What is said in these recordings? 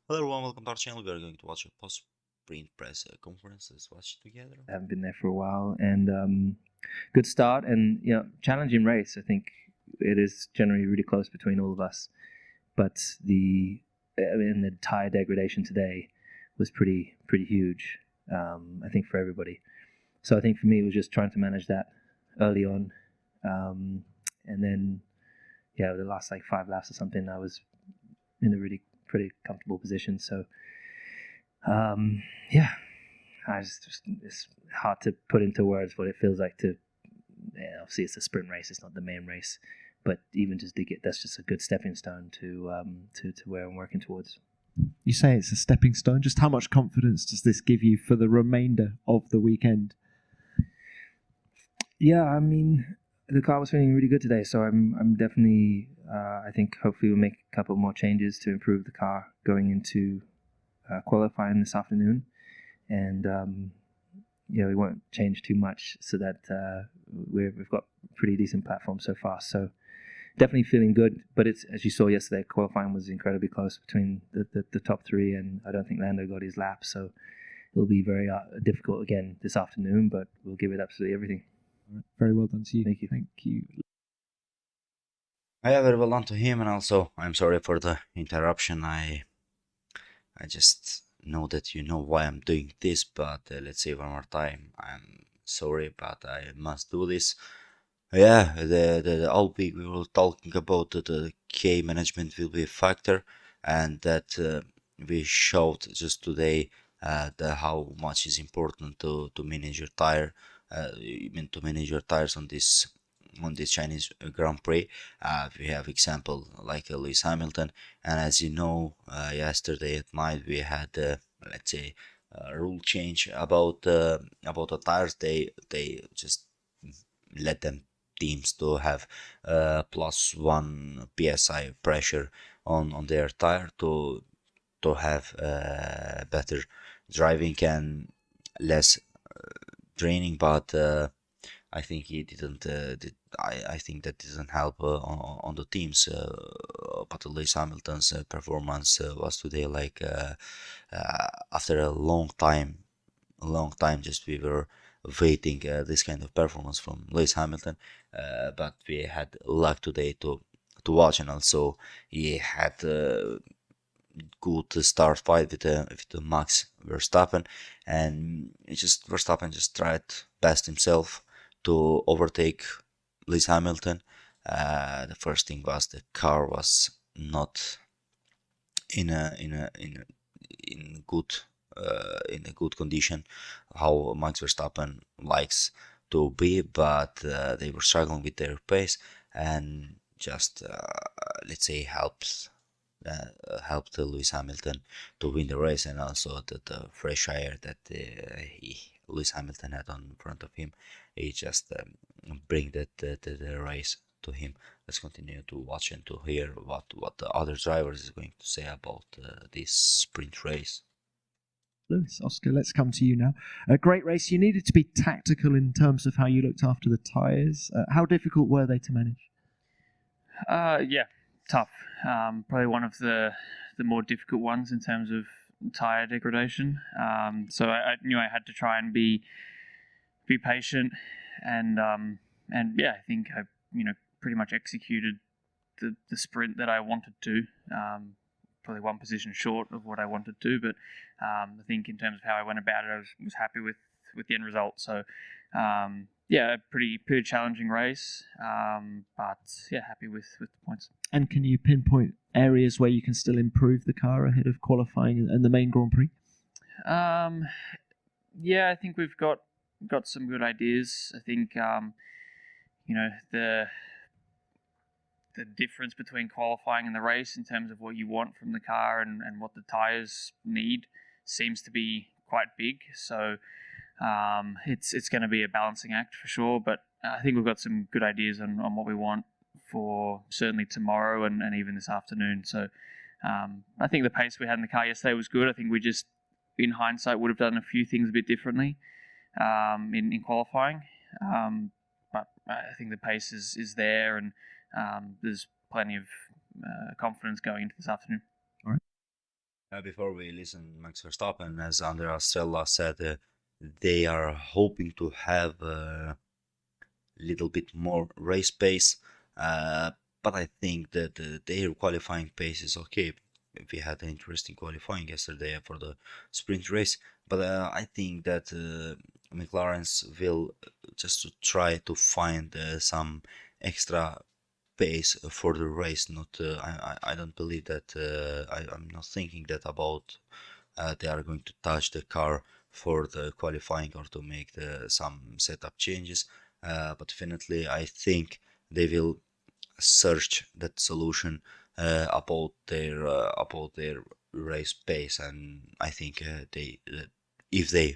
Hello everyone, welcome to our channel. We are going to watch a post-sprint press conference. Let's watch it together. I haven't been there for a while, and good start, and challenging race. I think it is generally really close between all of us, but the tire degradation today was pretty huge. I think for everybody. So I think for me it was just trying to manage that early on, and then the last like 5 laps or something, I was in a really pretty comfortable position. So yeah, it's hard to put into words what it feels like to. Obviously, it's a sprint race; it's not the main race, but even just to get that's just a good stepping stone to where I'm working towards. You say it's a stepping stone. Just how much confidence does this give you for the remainder of the weekend? Yeah, I mean, the car was feeling really good today, so I'm definitely. I think hopefully we'll make a couple more changes to improve the car going into qualifying this afternoon, and we won't change too much so that we've got pretty decent platform so far. So definitely feeling good, but it's, as you saw yesterday, qualifying was incredibly close between the top three, and I don't think Lando got his lap, so it'll be very difficult again this afternoon, but we'll give it absolutely everything. Very well done to you. Thank you. Thank you. Yeah, very well done to him, and also I'm sorry for the interruption. I just know that you know why I'm doing this, but let's say one more time, I'm sorry, but I must do this. Yeah, the all week we were talking about the K management will be a factor, and that we showed just today how much is important to manage your tire, even to manage your tires on this Chinese Grand Prix. We have example like Lewis Hamilton, and as you know, yesterday at night we had let's say a rule change about the tires. They just let them teams to have +1 psi pressure on their tire to have better driving and less draining, but I think he didn't. I think that didn't help on the teams. But Lewis Hamilton's performance was today like after a long time, just we were waiting this kind of performance from Lewis Hamilton, but we had luck today to watch, and also he had good start fight with the Max Verstappen, and Verstappen just tried best himself to overtake Lewis Hamilton. The first thing was the car was not in a in a in a, in good in a good condition how Max Verstappen likes to be, but they were struggling with their pace, and just let's say helped Lewis Hamilton to win the race, and also the fresh air that Lewis Hamilton had on front of him, he just bring the race to him. Let's continue to watch and to hear what the other drivers is going to say about this sprint race. Lewis, Oscar, let's come to you now. A great race. You needed to be tactical in terms of how you looked after the tyres. How difficult were they to manage? Yeah, tough. Probably one of the more difficult ones in terms of tire degradation. So I knew I had to try and be patient, and yeah, I think I pretty much executed the sprint that I wanted to. Probably one position short of what I wanted to, but I think in terms of how I went about it, I was happy with the end result. So yeah, a pretty challenging race, but yeah, happy with the points. And can you pinpoint areas where you can still improve the car ahead of qualifying and the main Grand Prix? Yeah, I think we've got some good ideas. I think the difference between qualifying and the race in terms of what you want from the car and what the tires need seems to be quite big. So it's going to be a balancing act for sure, but I think we've got some good ideas on what we want for certainly tomorrow and even this afternoon. So I think the pace we had in the car yesterday was good. I think we just, in hindsight, would have done a few things a bit differently in qualifying. But I think the pace is there, and there's plenty of confidence going into this afternoon. Before we listen Max Verstappen, as Andrea Stella said, they are hoping to have a little bit more race pace. But I think that their qualifying pace is okay. We had an interesting qualifying yesterday for the sprint race, but I think that McLaren's will just to try to find some extra pace for the race. Not, I don't believe that. I'm not thinking that about they are going to touch the car for the qualifying or to make some setup changes. But definitely, I think they will search that solution about their race pace, and I think they if they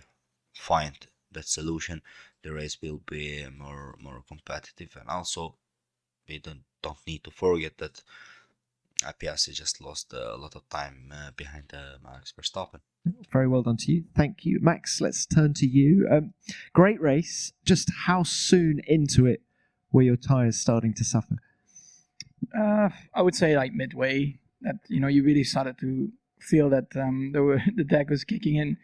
find that solution, the race will be more competitive. And also, we don't need to forget that Piastri just lost a lot of time behind Max Verstappen. Very well done to you. Thank you. Max, let's turn to you. Great race. Just how soon into it were your tyres starting to suffer? I would say like midway that you really started to feel that the deck was kicking in,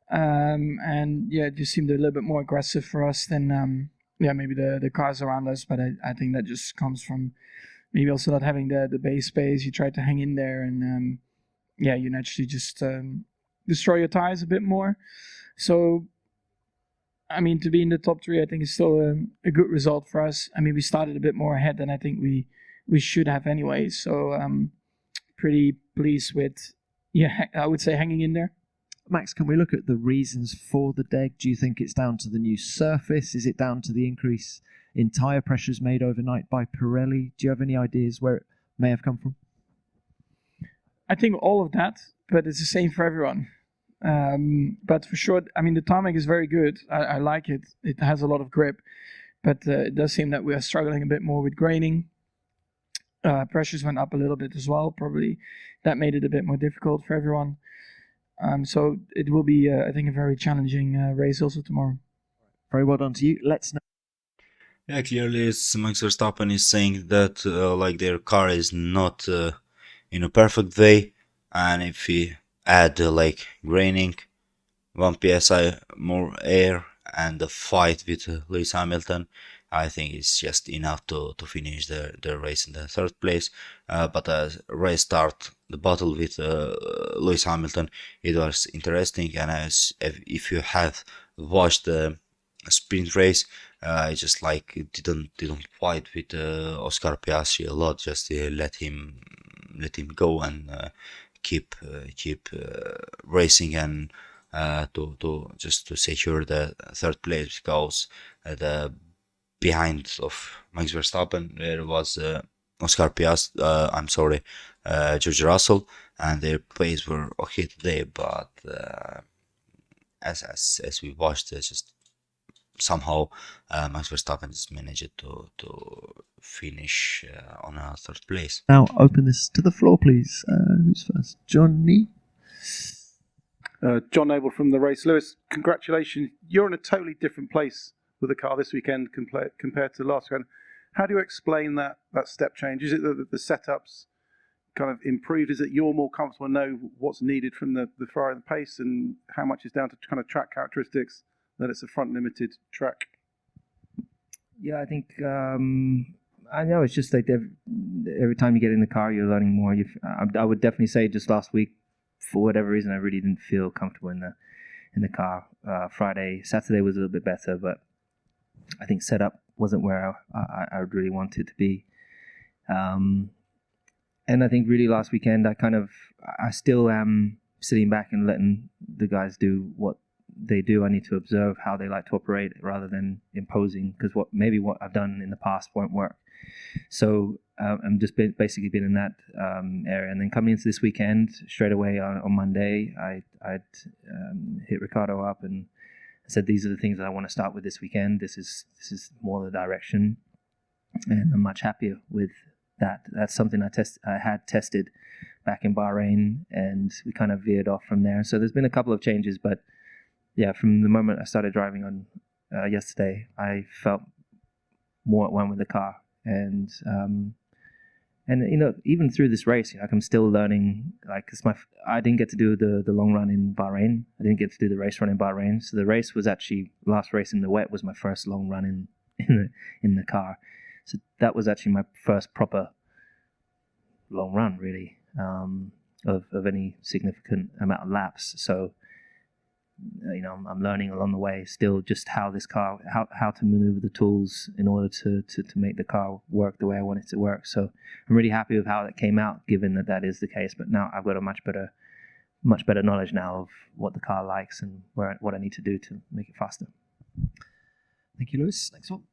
and yeah, it just seemed a little bit more aggressive for us than maybe the cars around us. But I think that just comes from maybe also not having the base space. You tried to hang in there, and you naturally just destroy your tires a bit more. So, I mean, to be in the top three, I think is still a good result for us. I mean, we started a bit more ahead than I think we should have anyway. So, pretty pleased with, I would say hanging in there. Max, can we look at the reasons for the deg? Do you think it's down to the new surface? Is it down to the increase in tyre pressures made overnight by Pirelli? Do you have any ideas where it may have come from? I think all of that, but it's the same for everyone. But for sure, I mean, the tarmac is very good. I like it. It has a lot of grip, but it does seem that we are struggling a bit more with graining. Pressures went up a little bit as well. Probably that made it a bit more difficult for everyone. So it will be, I think, a very challenging race also tomorrow. Very well done to you. Let's know. Yeah, clearly, Max Verstappen is saying that like their car is not in a perfect way, and if we add like graining, 1 psi more air, and the fight with Lewis Hamilton, I think it's just enough to finish the race in the third place. But as race start, the battle with Lewis Hamilton, it was interesting, and as if you have watched the sprint race, I just like didn't fight with Oscar Piastri a lot. Just let him go and keep racing and to just to secure the third place, because the behind of Max Verstappen there was Oscar Piastri. I'm sorry, George Russell, and their plays were okay today, but as we watched, just somehow Max Verstappen just managed to finish on a third place. Now open this to the floor, please. Who's first? Johnny? John Abel from the race. Lewis, congratulations. You're in a totally different place with the car this weekend compared to last weekend. How do you explain that step change? Is it that the setups kind of improved? Is it you're more comfortable and know what's needed from the Ferrari and the pace, and how much is down to kind of track characteristics, that it's a front limited track? Yeah, I think I know it's just like every time you get in the car, you're learning more. I would definitely say just last week, for whatever reason, I really didn't feel comfortable in the car. Saturday was a little bit better, but I think setup wasn't where I would really want it to be. And I think really last weekend, I still am sitting back and letting the guys do what they do. I need to observe how they like to operate rather than imposing, because what I've done in the past won't work. So I'm just basically been in that area. And then coming into this weekend, straight away on Monday, I'd hit Ricardo up and said, these are the things that I want to start with this weekend. This is more the direction, and I'm much happier with that. That's something I had tested back in Bahrain, and we kind of veered off from there. So there's been a couple of changes, but yeah, from the moment I started driving on yesterday, I felt more at one with the car, and And even through this race, like I'm still learning. Like, I didn't get to do the long run in Bahrain. I didn't get to do the race run in Bahrain. So the race was actually last race in the wet was my first long run in the car. So that was actually my first proper long run, really, of any significant amount of laps. So I'm learning along the way still just how this car, how to maneuver the tools in order to make the car work the way I want it to work. So I'm really happy with how that came out, given that is the case. But now I've got a much better knowledge now of what the car likes and what I need to do to make it faster. Thank you, Lewis. Next one.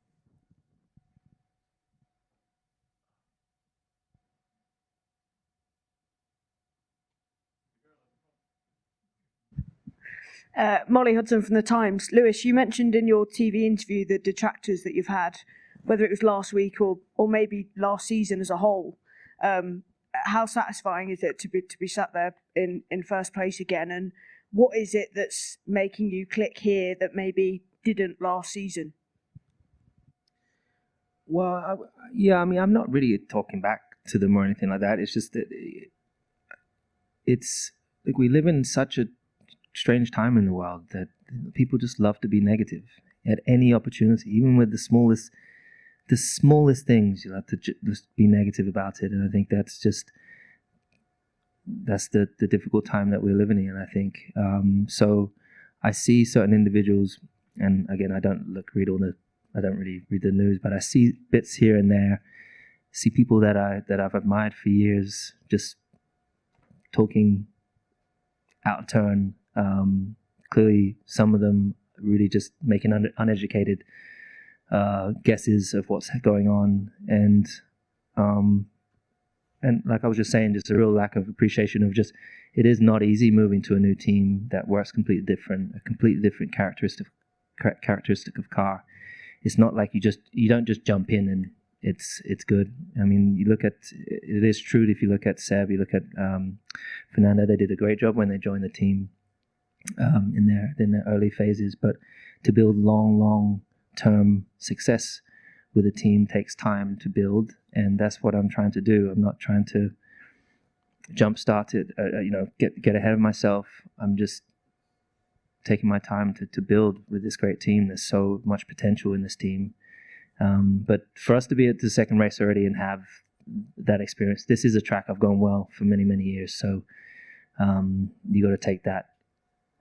Molly Hudson from The Times. Lewis, you mentioned in your TV interview the detractors that you've had, whether it was last week or maybe last season as a whole. How satisfying is it to be sat there in first place again? And what is it that's making you click here that maybe didn't last season? Well, I mean, I'm not really talking back to them or anything like that. It's just that it's like we live in such a strange time in the world that people just love to be negative at any opportunity, even with the smallest things. You'll have to just be negative about it, and I think that's the difficult time that we're living in. I think so. I see certain individuals, and again, I don't really read the news, but I see bits here and there. See people that I've admired for years just talking out of turn. Clearly, some of them really just making uneducated guesses of what's going on, and like I was just saying, just a real lack of appreciation of just it is not easy moving to a new team that works a completely different characteristic of car. It's not like you don't just jump in and it's good. I mean, it is true if you look at Seb, you look at Fernando, they did a great job when they joined the team in their early phases, but to build long-term success with a team takes time to build, and that's what I'm trying to do. I'm not trying to jumpstart it, get ahead of myself. I'm just taking my time to build with this great team. There's so much potential in this team. But for us to be at the second race already and have that experience, this is a track I've gone well for many, many years. So you got to take that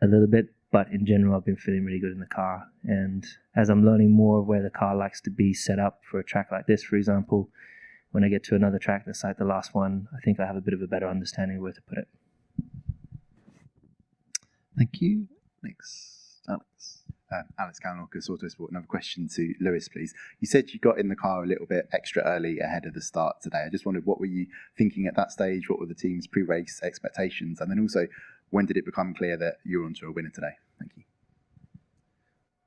a little bit. But in general, I've been feeling really good in the car. And as I'm learning more of where the car likes to be set up for a track like this, for example, when I get to another track that's like the last one, I think I have a bit of a better understanding of where to put it. Thank you. Next, Alex. Alex Kalinowski, Autosport. Another question to Lewis, please. You said you got in the car a little bit extra early ahead of the start today. I just wondered, what were you thinking at that stage? What were the team's pre-race expectations? And then also, when did it become clear that you were onto a winner today? Thank you.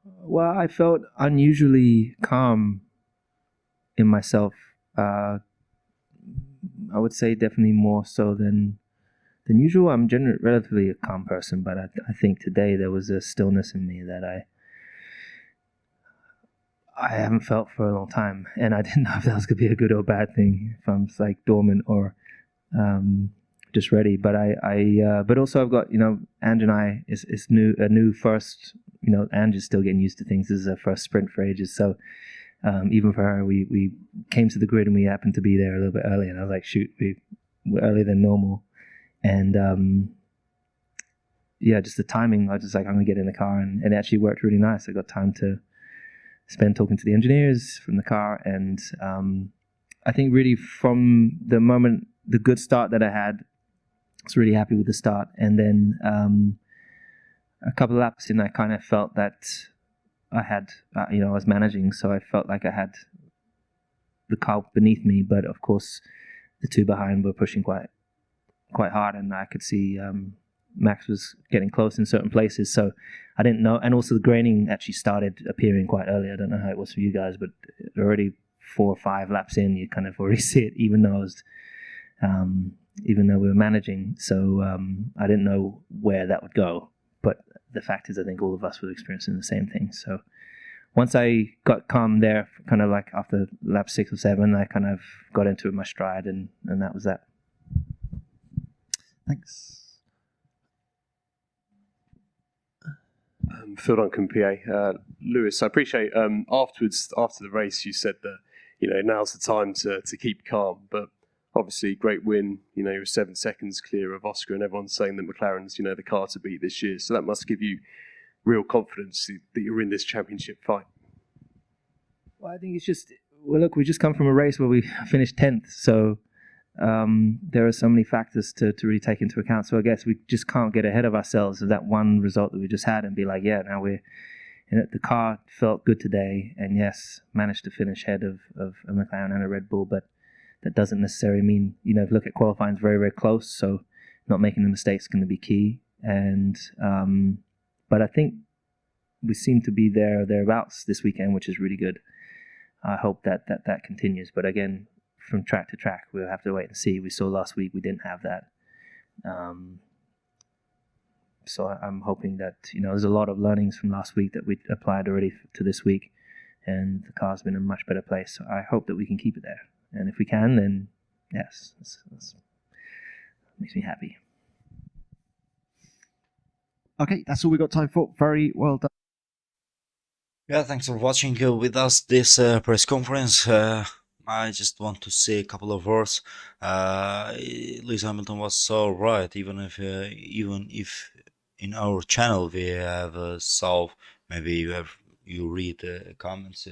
Well, I felt unusually calm in myself. I would say definitely more so than usual. I'm generally relatively a calm person, but I think today there was a stillness in me that I haven't felt for a long time, and I didn't know if that was going to be a good or bad thing, if I'm like dormant or just ready. But but also I've got, Ange and I is a new first, Ange is still getting used to things. This is her first sprint for ages, so even for her, we came to the grid and we happened to be there a little bit early, and I was like, shoot, we're earlier than normal. And just the timing, I was just like, I'm gonna get in the car, and it actually worked really nice. I got time to spend talking to the engineers from the car, and I think really from the moment, the good start that I had, I was really happy with the start. And then a couple of laps in, I kind of felt that I had, I was managing, so I felt like I had the car beneath me, but of course the two behind were pushing quite hard, and I could see Max was getting close in certain places, so I didn't know. And also the graining actually started appearing quite early. I don't know how it was for you guys, but already 4 or 5 laps in, you kind of already see it, even though we were managing. So I didn't know where that would go, but the fact is, I think all of us were experiencing the same thing. So once I got calm there, kind of like after lap 6 or 7, I kind of got into my stride, and that was that. Thanks. Phil Duncan, PA. Lewis, I appreciate afterwards, after the race, you said that, now's the time to keep calm, but obviously great win. You're 7 seconds clear of Oscar, and everyone's saying that McLaren's, the car to beat this year. So that must give you real confidence that you're in this championship fight. Well, I think it's just, look, we just come from a race where we finished 10th, so there are so many factors to really take into account. So I guess we just can't get ahead of ourselves of that one result that we just had and be like, yeah, now we're, the car felt good today, and yes, managed to finish ahead of a McLaren and a Red Bull, but that doesn't necessarily mean, if you look at qualifying, it's very, very close, so not making the mistakes is going to be key. And but I think we seem to be thereabouts this weekend, which is really good. I hope that continues. But again, from track to track, we'll have to wait and see. We saw last week we didn't have that. So I'm hoping that, there's a lot of learnings from last week that we applied already to this week, and the car's been in a much better place. So I hope that we can keep it there. And if we can, then yes, that makes me happy. Okay, that's all we got time for. Very well done. Yeah, thanks for watching with us this press conference. I just want to say a couple of words. Lewis Hamilton was so right, even if in our channel we have saw, maybe you read comments.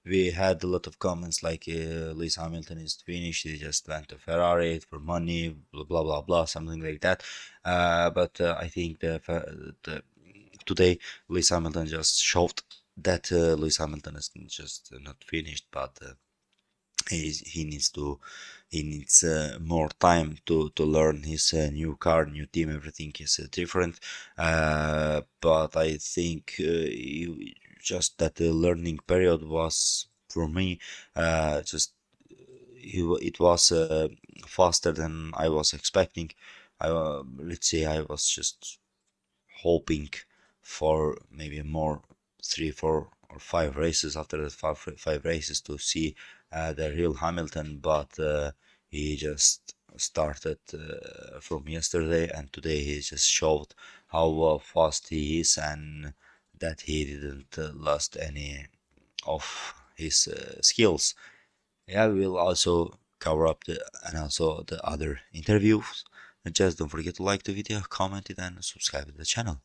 We had a lot of comments like Lewis Hamilton is finished, he just went to Ferrari for money, blah blah blah blah, something like that. But I think today Lewis Hamilton just showed that Lewis Hamilton is just not finished, but he needs more time to learn his new car, new team. Everything is different, but I think just that the learning period was, for me, it was faster than I was expecting. Let's say I was just hoping for maybe more 3, 4 or 5 races after the five races to see the real Hamilton, but he just started from yesterday, and today he just showed how fast he is, and that he didn't lost any of his skills. Yeah, we will also cover up also the other interviews. And just don't forget to like the video, comment it, and subscribe to the channel.